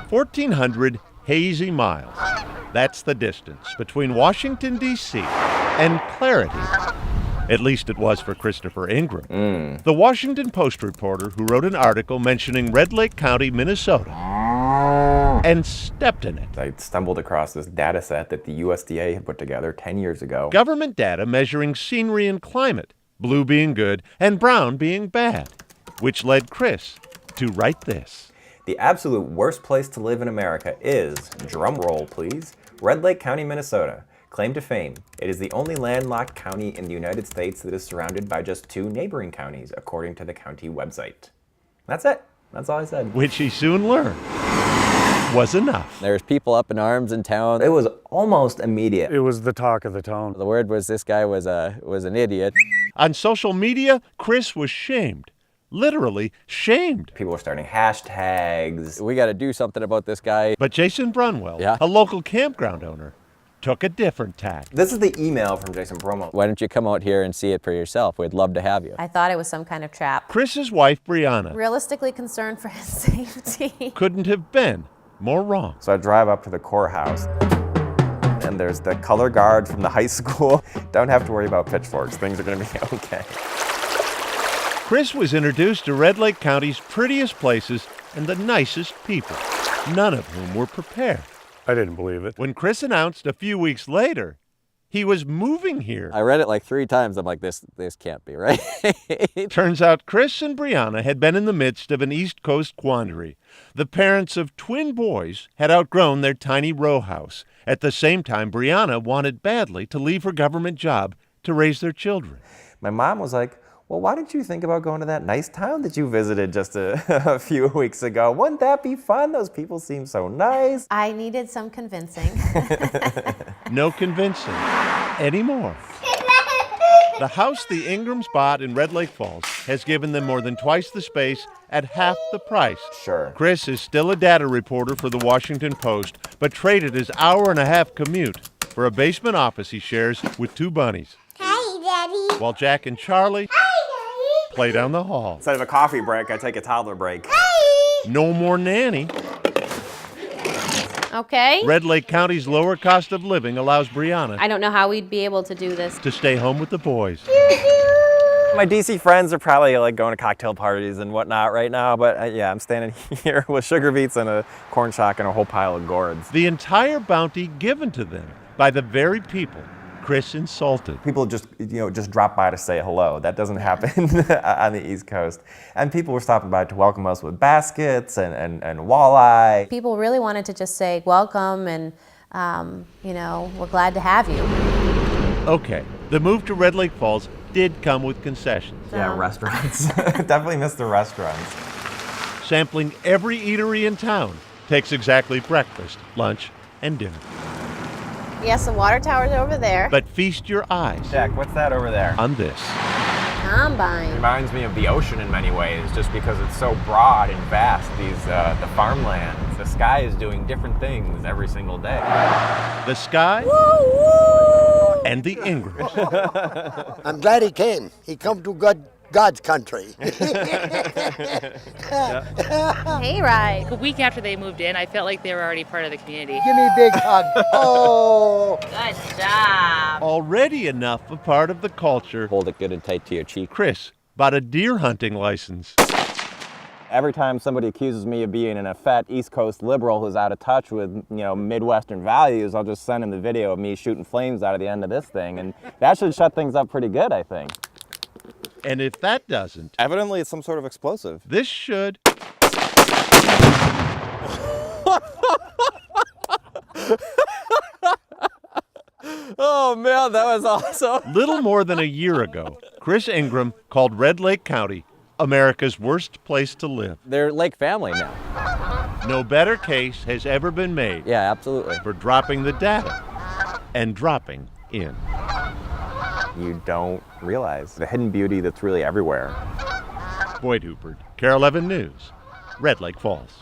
1,400 hazy miles. That's the distance between Washington, D.C. and clarity. At least it was for Christopher Ingram, the Washington Post reporter who wrote an article mentioning Red Lake County, Minnesota, and stepped in it. I stumbled across this data set that the USDA had put together 10 years ago. Government data measuring scenery and climate, blue being good and brown being bad, which led Chris to write this. The absolute worst place to live in America is, drum roll please, Red Lake County, Minnesota. Claim to fame, it is the only landlocked county in the United States that is surrounded by just 2 neighboring counties, according to the county website. That's it. That's all I said. Which he soon learned was enough. There's people up in arms in town. It was almost immediate. It was the talk of the town. The word was this guy was an idiot. On social media, Chris was shamed. Literally shamed. People were starting hashtags. We got to do something about this guy. But Jason Brunwell, Yeah. a local campground owner, took a different tack. This is the email from Jason Brunwell. Why don't you come out here and see it for yourself? We'd love to have you. I thought it was some kind of trap. Chris's wife, Brianna, Realistically concerned for his safety. couldn't have been more wrong. So I drive up to the courthouse, and there's the color guard from the high school. Don't have to worry about pitchforks. Things are going to be okay. Chris was introduced to Red Lake County's prettiest places and the nicest people, none of whom were prepared. I didn't believe it. When Chris announced a few weeks later he was moving here, I read it like 3 times. I'm like, this can't be right. turns out Chris and Brianna had been in the midst of an East Coast quandary. The parents of twin boys had outgrown their tiny row house. At the same time, Brianna wanted badly to leave her government job to raise their children. My mom was like, well, why didn't you think about going to that nice town that you visited just a few weeks ago? Wouldn't that be fun? Those people seem so nice. I needed some convincing. No convincing anymore. The house the Ingrams bought in Red Lake Falls has given them more than twice the space at half the price. Sure. Chris is still a data reporter for the Washington Post, but traded his hour-and-a-half commute for a basement office he shares with 2 bunnies. Hi, Daddy. While Jack and Charlie play down the hall. Instead of a coffee break, I take a toddler break. No more nanny. Okay. Red Lake County's lower cost of living allows Brianna I don't know how we'd be able to do this. to stay home with the boys. My DC friends are probably like going to cocktail parties and whatnot right now, but yeah, I'm standing here with sugar beets and a corn shock and a whole pile of gourds. The entire bounty given to them by the very people Chris insulted. People just drop by to say hello. That doesn't happen on the East Coast. And people were stopping by to welcome us with baskets and walleye. People really wanted to just say welcome and, we're glad to have you. Okay, the move to Red Lake Falls did come with concessions. Yeah, restaurants. Definitely miss the restaurants. Sampling every eatery in town takes exactly breakfast, lunch, and dinner. Yes, the water tower's over there. But feast your eyes Jack, what's that over there? on this. Combine. Reminds me of the ocean in many ways, just because it's so broad and vast, the farmlands. The sky is doing different things every single day. The sky and the Ingrams. I'm glad he came. He come to God's country. Hayride. A week after they moved in, I felt like they were already part of the community. Give me a big hug. Oh. Good job. Already enough a part of the culture, Hold it good and tight to your cheek. Chris bought a deer hunting license. Every time somebody accuses me of being a fat East Coast liberal who's out of touch with, Midwestern values, I'll just send them the video of me shooting flames out of the end of this thing, and that should shut things up pretty good, I think. And if that doesn't, Evidently, it's some sort of explosive. this should. Oh man, that was awesome. Little more than a year ago, Chris Ingram called Red Lake County America's worst place to live. They're like family now. No better case has ever been made Yeah, absolutely. for dropping the data and dropping in. You don't realize the hidden beauty that's really everywhere. Boyd Hooper, KARE 11 News, Red Lake Falls.